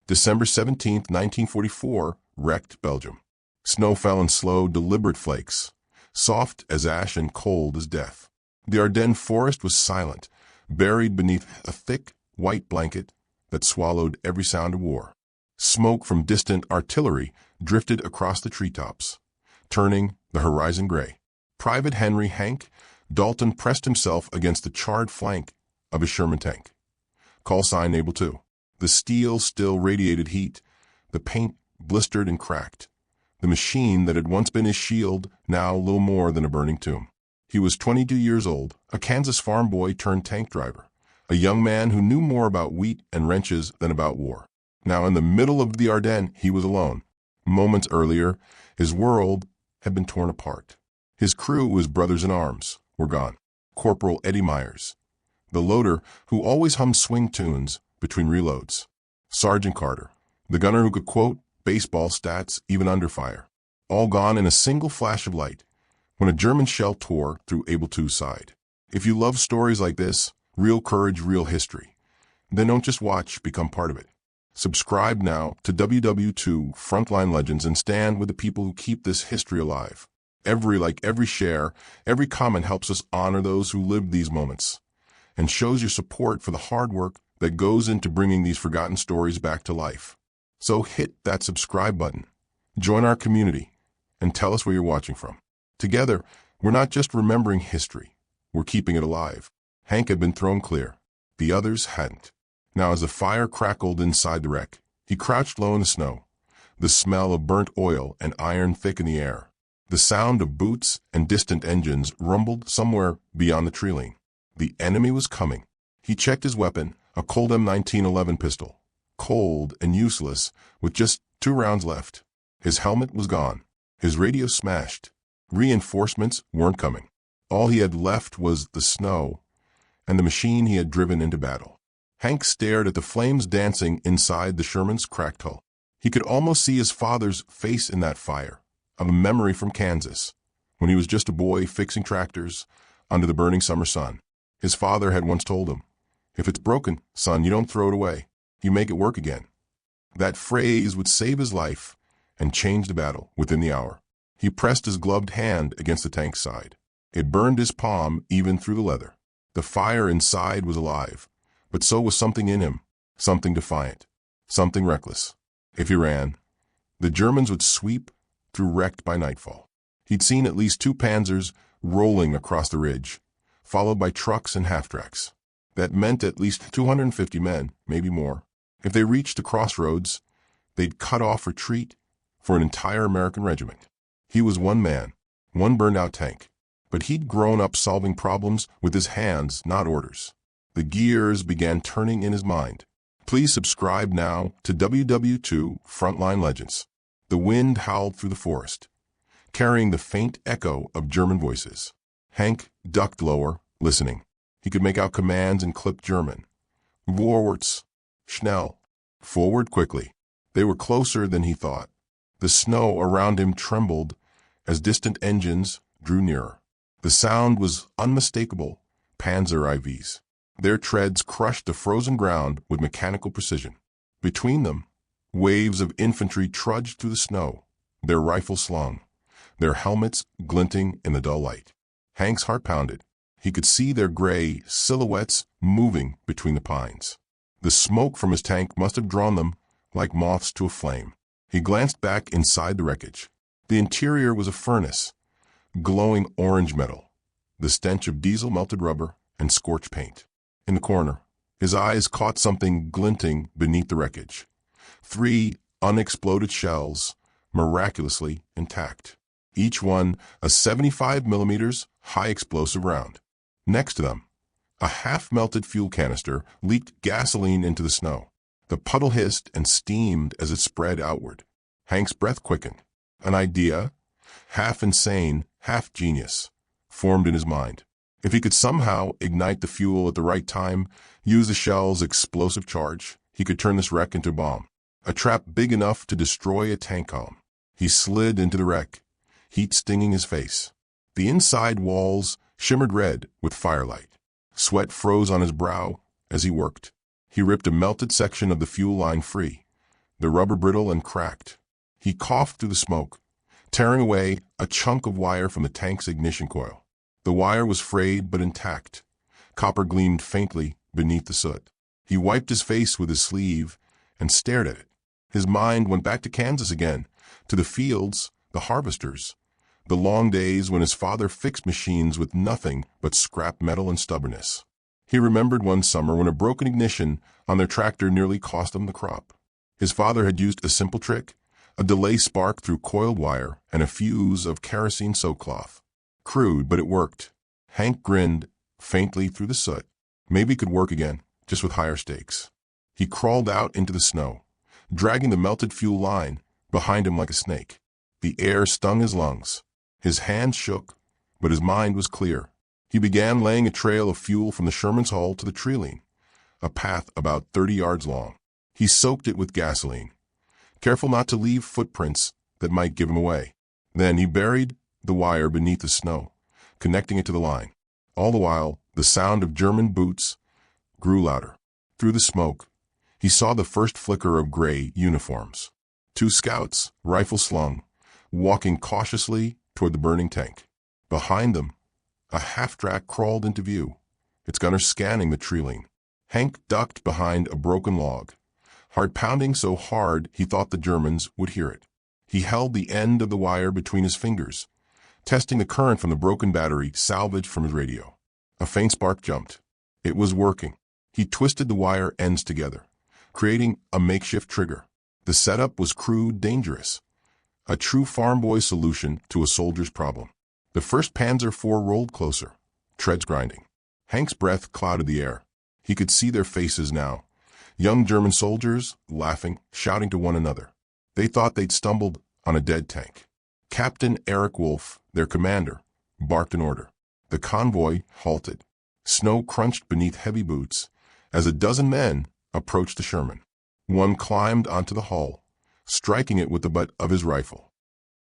December 17, 1944, wrecked Belgium. Snow fell in slow, deliberate flakes, soft as ash and cold as death. The Ardennes forest was silent, buried beneath a thick, white blanket that swallowed every sound of war. Smoke from distant artillery drifted across the treetops, turning the horizon gray. Private Henry Hank Dalton pressed himself against the charred flank of his Sherman tank. Call sign Naval 2. The steel still radiated heat. The paint blistered and cracked. The machine that had once been his shield, now little more than a burning tomb. He was 22 years old, a Kansas farm boy turned tank driver, a young man who knew more about wheat and wrenches than about war. Now in the middle of the Ardennes, he was alone. Moments earlier, his world had been torn apart. His crew, his brothers in arms, were gone. Corporal Eddie Myers, the loader who always hummed swing tunes between reloads. Sergeant Carter, the gunner who could quote baseball stats even under fire. All gone in a single flash of light when a German shell tore through Able 2's side. If you love stories like this, real courage, real history, then don't just watch, become part of it. Subscribe now to WW2 Frontline Legends and stand with the people who keep this history alive. Every like, every share, every comment helps us honor those who lived these moments and shows your support for the hard work that goes into bringing these forgotten stories back to life. So hit that subscribe button, join our community, and tell us where you're watching from. Together, we're not just remembering history, we're keeping it alive. Hank had been thrown clear. The others hadn't. Now as the fire crackled inside the wreck, he crouched low in the snow, the smell of burnt oil and iron thick in the air. The sound of boots and distant engines rumbled somewhere beyond the tree line. The enemy was coming. He checked his weapon, a Colt M1911 pistol, cold and useless with just 2 rounds left. His helmet was gone. His radio smashed. Reinforcements weren't coming. All he had left was the snow and the machine he had driven into battle. Hank stared at the flames dancing inside the Sherman's cracked hull. He could almost see his father's face in that fire, of a memory from Kansas, when he was just a boy fixing tractors under the burning summer sun. His father had once told him, "If it's broken, son, you don't throw it away. You make it work again." That phrase would save his life and change the battle within the hour. He pressed his gloved hand against the tank's side. It burned his palm even through the leather. The fire inside was alive, but so was something in him, something defiant, something reckless. If he ran, the Germans would sweep through wrecked by nightfall. He'd seen at least 2 panzers rolling across the ridge, followed by trucks and half-tracks. That meant at least 250 men, maybe more. If they reached the crossroads, they'd cut off retreat for an entire American regiment. He was one man, one burned-out tank, but he'd grown up solving problems with his hands, not orders. The gears began turning in his mind. Please subscribe now to WW2 Frontline Legends. The wind howled through the forest, carrying the faint echo of German voices. Hank ducked lower, listening. He could make out commands in clipped German. Vorwärts, schnell, forward quickly. They were closer than he thought. The snow around him trembled as distant engines drew nearer. The sound was unmistakable, Panzer IVs. Their treads crushed the frozen ground with mechanical precision. Between them, waves of infantry trudged through the snow, their rifles slung, their helmets glinting in the dull light. Hank's heart pounded. He could see their gray silhouettes moving between the pines. The smoke from his tank must have drawn them like moths to a flame. He glanced back inside the wreckage. The interior was a furnace, glowing orange metal, the stench of diesel, melted rubber, and scorched paint. In the corner, his eyes caught something glinting beneath the wreckage. 3 unexploded shells, miraculously intact. Each one a 75 millimeters high explosive round. Next to them, a half-melted fuel canister leaked gasoline into the snow. The puddle hissed and steamed as it spread outward. Hank's breath quickened. An idea, half insane, half genius, formed in his mind. If he could somehow ignite the fuel at the right time, use the shell's explosive charge, he could turn this wreck into a bomb. A trap big enough to destroy a tank column. He slid into the wreck, heat stinging his face. The inside walls shimmered red with firelight. Sweat froze on his brow as he worked. He ripped a melted section of the fuel line free, the rubber brittle and cracked. He coughed through the smoke, tearing away a chunk of wire from the tank's ignition coil. The wire was frayed but intact. Copper gleamed faintly beneath the soot. He wiped his face with his sleeve and stared at it. His mind went back to Kansas again, to the fields, the harvesters, the long days when his father fixed machines with nothing but scrap metal and stubbornness. He remembered one summer when a broken ignition on their tractor nearly cost them the crop. His father had used a simple trick, a delay spark through coiled wire and a fuse of kerosene soap cloth. Crude, but it worked. Hank grinned faintly through the soot. Maybe it could work again, just with higher stakes. He crawled out into the snow, dragging the melted fuel line behind him like a snake. The air stung his lungs. His hands shook, but his mind was clear. He began laying a trail of fuel from the Sherman's hull to the tree line, a path about 30 yards long. He soaked it with gasoline, careful not to leave footprints that might give him away. Then he buried the wire beneath the snow, connecting it to the line. All the while, the sound of German boots grew louder. Through the smoke, he saw the first flicker of gray uniforms. 2 scouts, rifle slung, walking cautiously toward the burning tank. Behind them, a half-track crawled into view, its gunner scanning the tree line. Hank ducked behind a broken log, heart pounding so hard he thought the Germans would hear it. He held the end of the wire between his fingers, testing the current from the broken battery salvaged from his radio. A faint spark jumped. It was working. He twisted the wire ends together, creating a makeshift trigger. The setup was crude, dangerous, a true farm boy solution to a soldier's problem. The first Panzer IV rolled closer, treads grinding. Hank's breath clouded the air. He could see their faces now. Young German soldiers, laughing, shouting to one another. They thought they'd stumbled on a dead tank. Captain Erich Wolf, their commander, barked an order. The convoy halted. Snow crunched beneath heavy boots as a dozen men approached the Sherman. One climbed onto the hull, striking it with the butt of his rifle.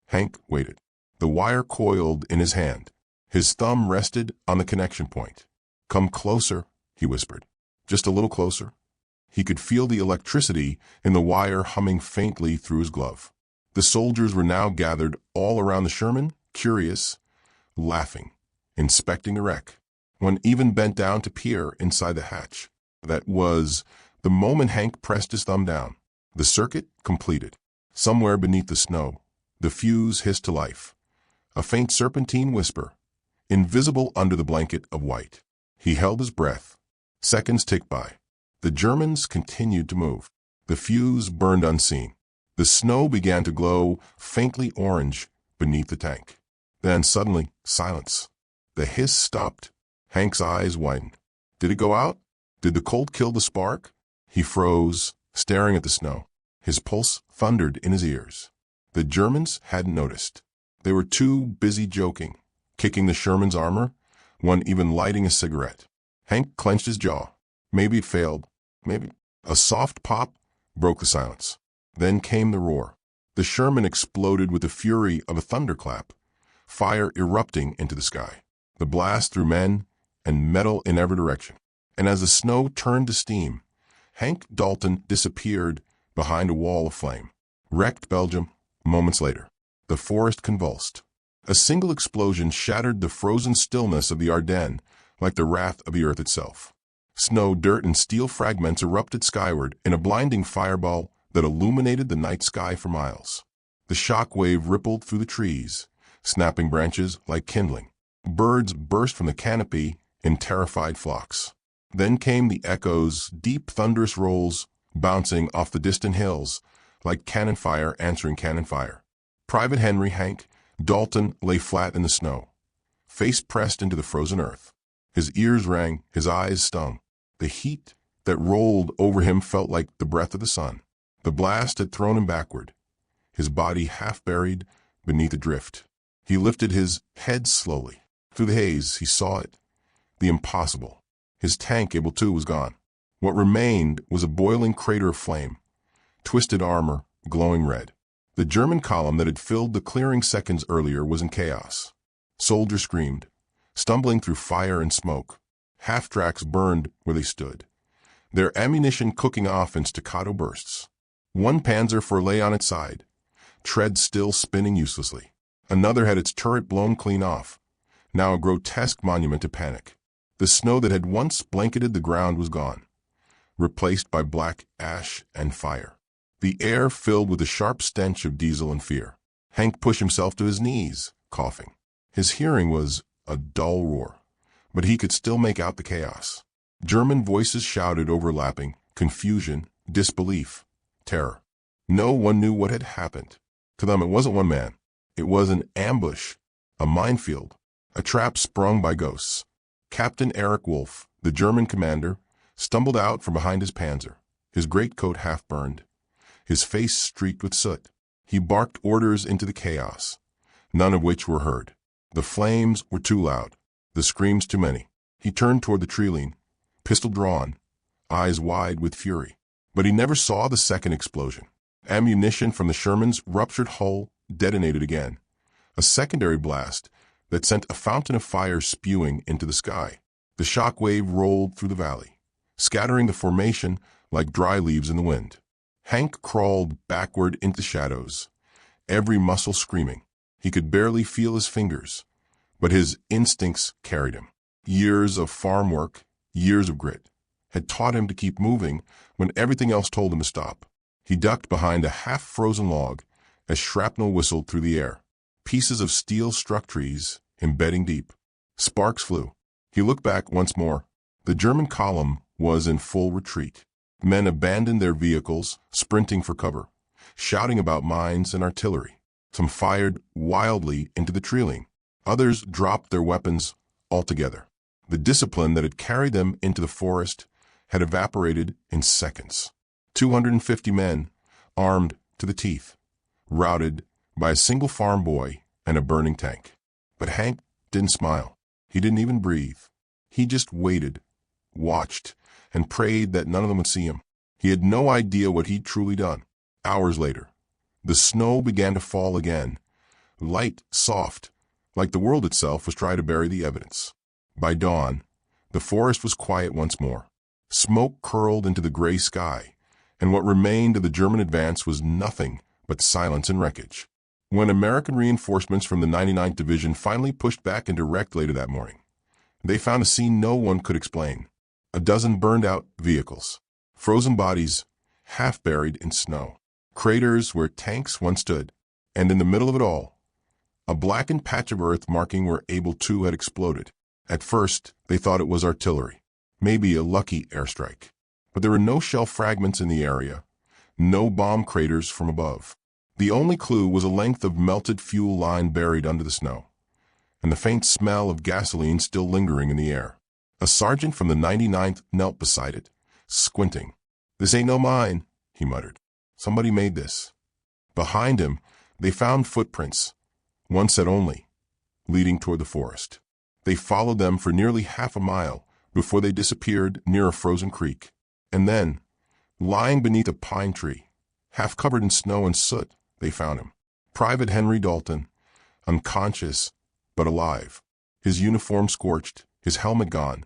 Hank waited. The wire coiled in his hand. His thumb rested on the connection point. "Come closer," he whispered. "Just a little closer." He could feel the electricity in the wire humming faintly through his glove. The soldiers were now gathered all around the Sherman, curious, laughing, inspecting the wreck. One even bent down to peer inside the hatch. That was the moment Hank pressed his thumb down. The circuit completed. Somewhere beneath the snow, the fuse hissed to life. A faint serpentine whisper, invisible under the blanket of white. He held his breath. Seconds ticked by. The Germans continued to move. The fuse burned unseen. The snow began to glow faintly orange beneath the tank. Then suddenly, silence. The hiss stopped. Hank's eyes widened. Did it go out? Did the cold kill the spark? He froze, staring at the snow. His pulse thundered in his ears. The Germans hadn't noticed. They were too busy joking, kicking the Sherman's armor, one even lighting a cigarette. Hank clenched his jaw. Maybe it failed. Maybe. A soft pop broke the silence. Then came the roar. The Sherman exploded with the fury of a thunderclap, fire erupting into the sky. The blast threw men and metal in every direction. And as the snow turned to steam, Hank Dalton disappeared behind a wall of flame. Wrecked Belgium, moments later. The forest convulsed. A single explosion shattered the frozen stillness of the Ardennes like the wrath of the earth itself. Snow, dirt, and steel fragments erupted skyward in a blinding fireball that illuminated the night sky for miles. The shock wave rippled through the trees, snapping branches like kindling. Birds burst from the canopy in terrified flocks. Then came the echoes, deep thunderous rolls bouncing off the distant hills like cannon fire answering cannon fire. Private Henry Hank Dalton lay flat in the snow, face pressed into the frozen earth. His ears rang, his eyes stung. The heat that rolled over him felt like the breath of the sun. The blast had thrown him backward, his body half buried beneath a drift. He lifted his head slowly. Through the haze, he saw it. The impossible. His tank, Able 2, was gone. What remained was a boiling crater of flame, twisted armor, glowing red. The German column that had filled the clearing seconds earlier was in chaos. Soldiers screamed, stumbling through fire and smoke. Half-tracks burned where they stood, their ammunition cooking off in staccato bursts. One Panzer lay on its side, tread still spinning uselessly. Another had its turret blown clean off, now a grotesque monument to panic. The snow that had once blanketed the ground was gone, replaced by black ash and fire. The air filled with a sharp stench of diesel and fear. Hank pushed himself to his knees, coughing. His hearing was a dull roar, but he could still make out the chaos. German voices shouted, overlapping, confusion, disbelief, terror. No one knew what had happened. To them, it wasn't one man. It was an ambush, a minefield, a trap sprung by ghosts. Captain Erich Wolf, the German commander, stumbled out from behind his panzer, his greatcoat half burned, his face streaked with soot. He barked orders into the chaos, none of which were heard. The flames were too loud, the screams too many. He turned toward the treeline, pistol drawn, eyes wide with fury. But he never saw the second explosion. Ammunition from the Sherman's ruptured hull detonated again, a secondary blast that sent a fountain of fire spewing into the sky. The shock wave rolled through the valley, scattering the formation like dry leaves in the wind. Hank crawled backward into the shadows, every muscle screaming. He could barely feel his fingers, but his instincts carried him. Years of farm work, years of grit, had taught him to keep moving when everything else told him to stop. He ducked behind a half-frozen log as shrapnel whistled through the air. Pieces of steel struck trees, embedding deep. Sparks flew. He looked back once more. The German column was in full retreat. Men abandoned their vehicles, sprinting for cover, shouting about mines and artillery. Some fired wildly into the treeline. Others dropped their weapons altogether. The discipline that had carried them into the forest had evaporated in seconds. 250 men, armed to the teeth, routed by a single farm boy and a burning tank. But Hank didn't smile. He didn't even breathe. He just waited, watched, and prayed that none of them would see him. He had no idea what he'd truly done. Hours later, the snow began to fall again, light, soft, like the world itself was trying to bury the evidence. By dawn, the forest was quiet once more. Smoke curled into the gray sky, and what remained of the German advance was nothing but silence and wreckage. When American reinforcements from the 99th Division finally pushed back into Recht later that morning, they found a scene no one could explain. A dozen burned-out vehicles, frozen bodies half buried in snow, craters where tanks once stood, and in the middle of it all, a blackened patch of earth marking where Able 2 had exploded. At first, they thought it was artillery, maybe a lucky airstrike. But there were no shell fragments in the area, no bomb craters from above. The only clue was a length of melted fuel line buried under the snow, and the faint smell of gasoline still lingering in the air. A sergeant from the 99th knelt beside it, squinting. "This ain't no mine," he muttered. "Somebody made this." Behind him, they found footprints, one set only, leading toward the forest. They followed them for nearly half a mile before they disappeared near a frozen creek. And then, lying beneath a pine tree, half covered in snow and soot, they found him. Private Henry Dalton, unconscious but alive, his uniform scorched, his helmet gone,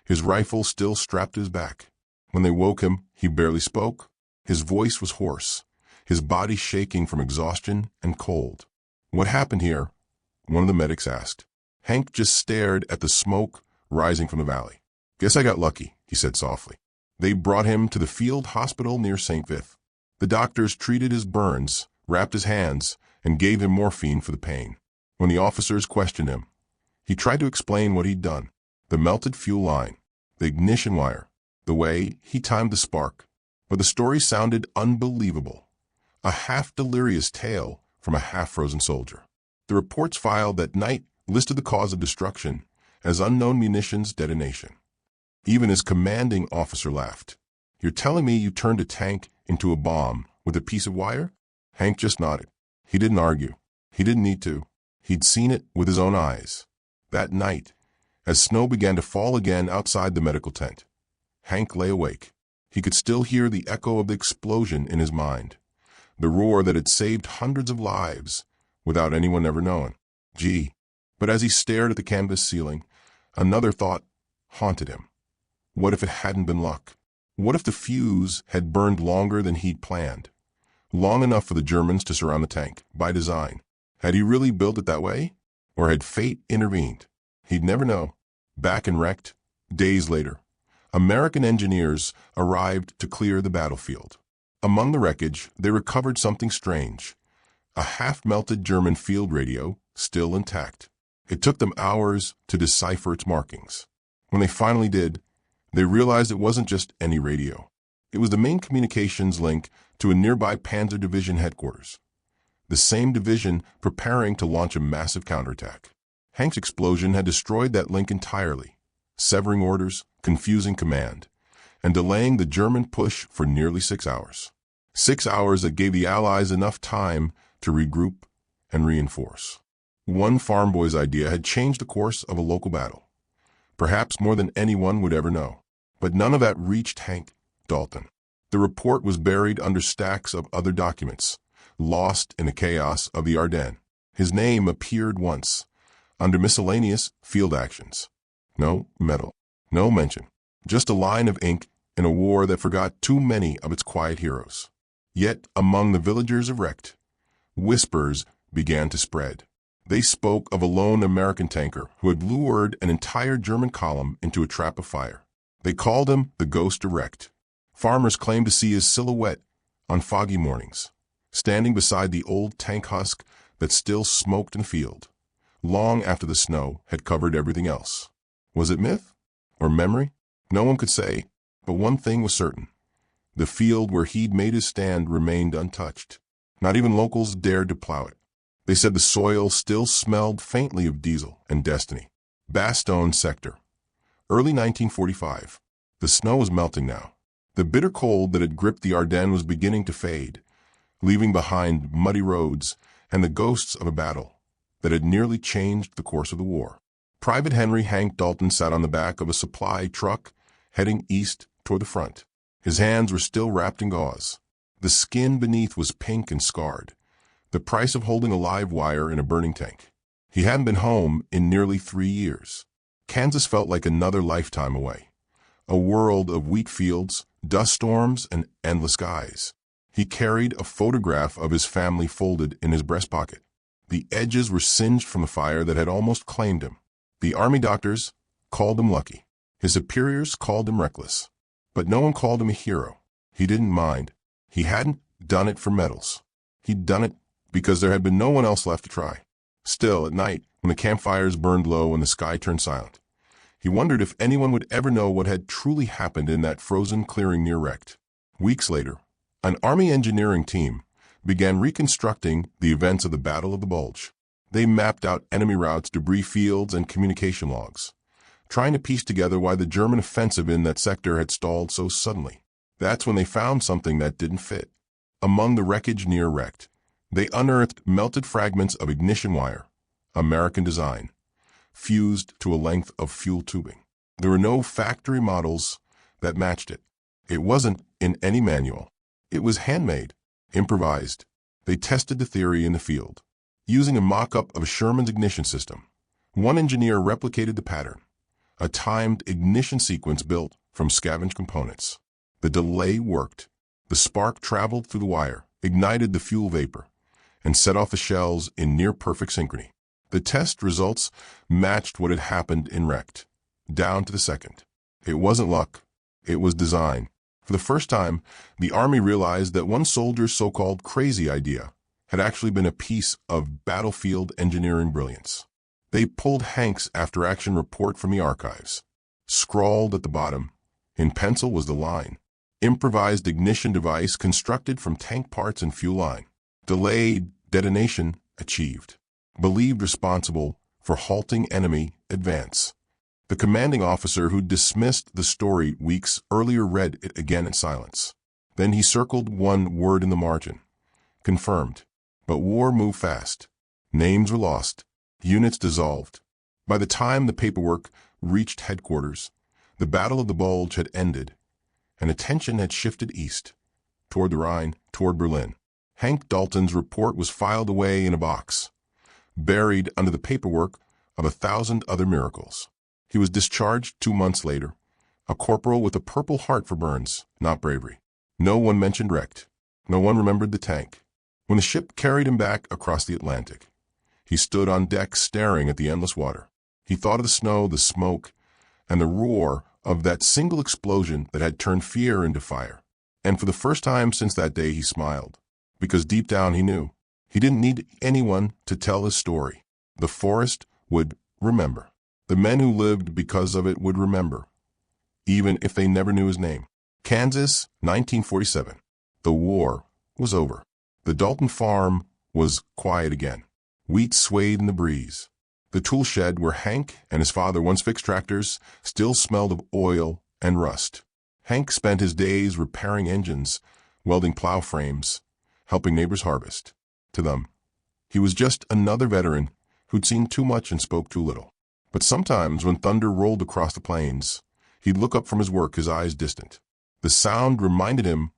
his rifle still strapped to his back. When they woke him, he barely spoke. His voice was hoarse, his body shaking from exhaustion and cold. "What happened here?" one of the medics asked. Hank just stared at the smoke rising from the valley. "Guess I got lucky," he said softly. They brought him to the field hospital near St. Vith. The doctors treated his burns, wrapped his hands, and gave him morphine for the pain. When the officers questioned him, he tried to explain what he'd done. The melted fuel line, the ignition wire, the way he timed the spark. But the story sounded unbelievable. A half-delirious tale from a half-frozen soldier. The reports filed that night listed the cause of destruction as unknown munitions detonation. Even his commanding officer laughed. "You're telling me you turned a tank into a bomb with a piece of wire?" Hank just nodded. He didn't argue. He didn't need to. He'd seen it with his own eyes. That night, as snow began to fall again outside the medical tent, Hank lay awake. He could still hear the echo of the explosion in his mind, the roar that had saved hundreds of lives without anyone ever knowing. Gee. But as he stared at the canvas ceiling, another thought haunted him. What if it hadn't been luck? What if the fuse had burned longer than he'd planned? long enough for the Germans to surround the tank, by design. Had he really built it that way? Or had fate intervened? He'd never know. Back and wrecked, days later, American engineers arrived to clear the battlefield. Among the wreckage, they recovered something strange. A half-melted German field radio, still intact. It took them hours to decipher its markings. When they finally did, they realized it wasn't just any radio. It was the main communications link to a nearby Panzer Division headquarters. The same division preparing to launch a massive counterattack. Hank's explosion had destroyed that link entirely, severing orders, confusing command, and delaying the German push for nearly 6 hours. 6 hours that gave the Allies enough time to regroup and reinforce. One farm boy's idea had changed the course of a local battle, perhaps more than anyone would ever know. But none of that reached Hank Dalton. The report was buried under stacks of other documents, lost in the chaos of the Ardennes. His name appeared once, under miscellaneous field actions. No medal, no mention, just a line of ink in a war that forgot too many of its quiet heroes. Yet, among the villagers of Recht, whispers began to spread. They spoke of a lone American tanker who had lured an entire German column into a trap of fire. They called him the Ghost of Recht. Farmers claimed to see his silhouette on foggy mornings, standing beside the old tank husk that still smoked in the field, long after the snow had covered everything else. Was it myth or memory? No one could say, but one thing was certain. The field where he'd made his stand remained untouched. Not even locals dared to plow it. They said the soil still smelled faintly of diesel and destiny. Bastogne sector. Early 1945. The snow was melting now. The bitter cold that had gripped the Ardennes was beginning to fade, leaving behind muddy roads and the ghosts of a battle that had nearly changed the course of the war. Private Henry Hank Dalton sat on the back of a supply truck heading east toward the front. His hands were still wrapped in gauze. The skin beneath was pink and scarred, the price of holding a live wire in a burning tank. He hadn't been home in nearly 3 years. Kansas felt like another lifetime away, a world of wheat fields, dust storms, and endless skies. He carried a photograph of his family folded in his breast pocket. The edges were singed from the fire that had almost claimed him. The army doctors called him lucky. His superiors called him reckless. But no one called him a hero. He didn't mind. He hadn't done it for medals. He'd done it because there had been no one else left to try. Still, at night, when the campfires burned low and the sky turned silent, he wondered if anyone would ever know what had truly happened in that frozen clearing near Recht. Weeks later, an Army engineering team began reconstructing the events of the Battle of the Bulge. They mapped out enemy routes, debris fields, and communication logs, trying to piece together why the German offensive in that sector had stalled so suddenly. That's when they found something that didn't fit. Among the wreckage near Recht, they unearthed melted fragments of ignition wire, American design, fused to a length of fuel tubing. There were no factory models that matched it. It wasn't in any manual. It was handmade, improvised. They tested the theory in the field, using a mock-up of a Sherman's ignition system. One engineer replicated the pattern, a timed ignition sequence built from scavenged components. The delay worked. The spark traveled through the wire, ignited the fuel vapor, and set off the shells in near-perfect synchrony. The test results matched what had happened in Recht, down to the second. It wasn't luck. It was design. For the first time, the Army realized that one soldier's so-called crazy idea had actually been a piece of battlefield engineering brilliance. They pulled Hank's after-action report from the archives. Scrawled at the bottom, in pencil, was the line: improvised ignition device constructed from tank parts and fuel line. Delayed detonation achieved. Believed responsible for halting enemy advance. The commanding officer who dismissed the story weeks earlier read it again in silence. Then he circled one word in the margin. Confirmed. But war moved fast. Names were lost. Units dissolved. By the time the paperwork reached headquarters, the Battle of the Bulge had ended, and attention had shifted east, toward the Rhine, toward Berlin. Hank Dalton's report was filed away in a box, buried under the paperwork of 1,000 other miracles. He was discharged 2 months later, a corporal with a Purple Heart for burns, not bravery. No one mentioned Recht. No one remembered the tank. When the ship carried him back across the Atlantic, he stood on deck staring at the endless water. He thought of the snow, the smoke, and the roar of that single explosion that had turned fear into fire. And for the first time since that day, he smiled, because deep down he knew he didn't need anyone to tell his story. The forest would remember. The men who lived because of it would remember, even if they never knew his name. Kansas, 1947. The war was over. The Dalton farm was quiet again. Wheat swayed in the breeze. The tool shed where Hank and his father once fixed tractors still smelled of oil and rust. Hank spent his days repairing engines, welding plow frames, helping neighbors harvest. To them, he was just another veteran who'd seen too much and spoke too little. But sometimes when thunder rolled across the plains, he'd look up from his work, his eyes distant. The sound reminded him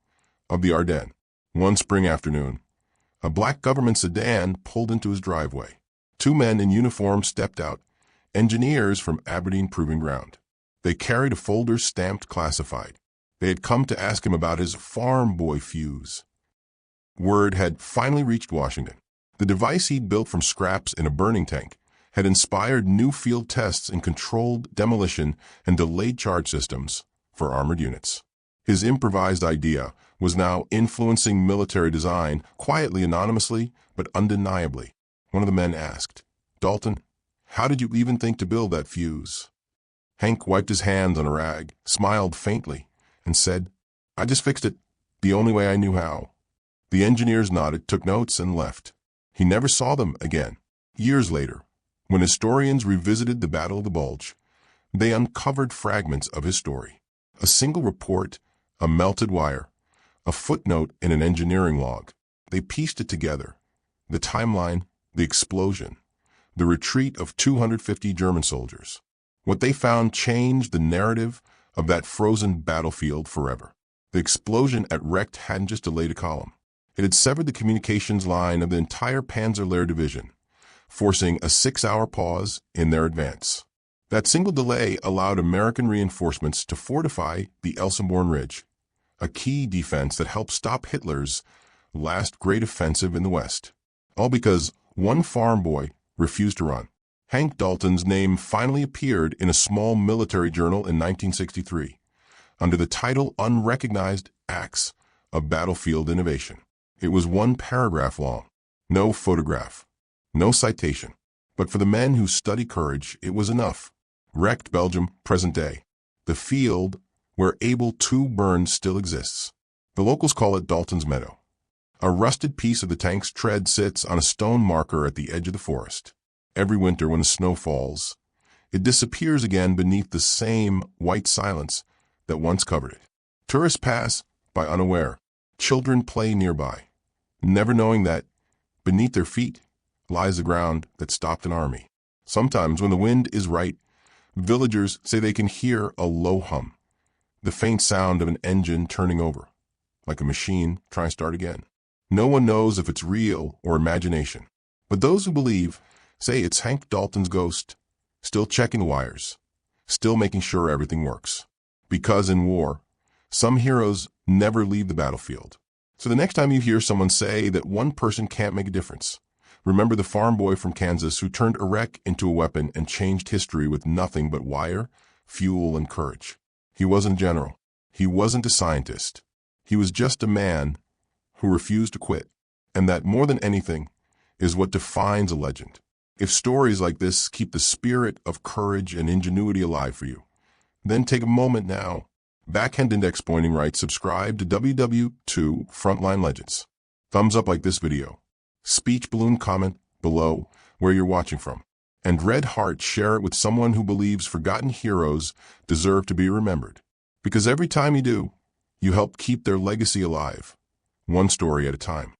of the Ardennes. One spring afternoon, a black government sedan pulled into his driveway. Two men in uniform stepped out, engineers from Aberdeen Proving Ground. They carried a folder stamped classified. They had come to ask him about his farm boy fuse. Word had finally reached Washington. The device he'd built from scraps in a burning tank had inspired new field tests in controlled demolition and delayed charge systems for armored units. His improvised idea was now influencing military design, quietly, anonymously, but undeniably. One of the men asked, "Dalton, how did you even think to build that fuse?" Hank wiped his hands on a rag, smiled faintly, and said, "I just fixed it the only way I knew how." The engineers nodded, took notes, and left. He never saw them again. Years later, when historians revisited the Battle of the Bulge, they uncovered fragments of his story. A single report, a melted wire, a footnote in an engineering log. They pieced it together. The timeline, the explosion, the retreat of 250 German soldiers. What they found changed the narrative of that frozen battlefield forever. The explosion at Recht hadn't just delayed a column. It had severed the communications line of the entire Panzer Division, forcing a 6-hour pause in their advance. That single delay allowed American reinforcements to fortify the Elsenborn Ridge, a key defense that helped stop Hitler's last great offensive in the West. All because one farm boy refused to run. Hank Dalton's name finally appeared in a small military journal in 1963, under the title Unrecognized Acts of Battlefield Innovation. It was one paragraph long, no photograph, no citation. But for the men who study courage, it was enough. Wrecked Belgium, present day. The field where Able to burn still exists. The locals call it Dalton's Meadow. A rusted piece of the tank's tread sits on a stone marker at the edge of the forest. Every winter when the snow falls, it disappears again beneath the same white silence that once covered it. Tourists pass by unaware. Children play nearby, never knowing that beneath their feet lies the ground that stopped an army. Sometimes when the wind is right, villagers say they can hear a low hum, the faint sound of an engine turning over, like a machine trying to start again. No one knows if it's real or imagination, but those who believe say it's Hank Dalton's ghost, still checking the wires, still making sure everything works. Because in war, some heroes never leave the battlefield. So the next time you hear someone say that one person can't make a difference, remember the farm boy from Kansas who turned a wreck into a weapon and changed history with nothing but wire, fuel, and courage. He wasn't a general. He wasn't a scientist. He was just a man who refused to quit. And that, more than anything, is what defines a legend. If stories like this keep the spirit of courage and ingenuity alive for you, then take a moment now. Backhand Index Pointing writes, subscribe to WW2 Frontline Legends. Thumbs up like this video. Speech balloon comment below where you're watching from. And red heart, share it with someone who believes forgotten heroes deserve to be remembered. Because every time you do, you help keep their legacy alive, one story at a time.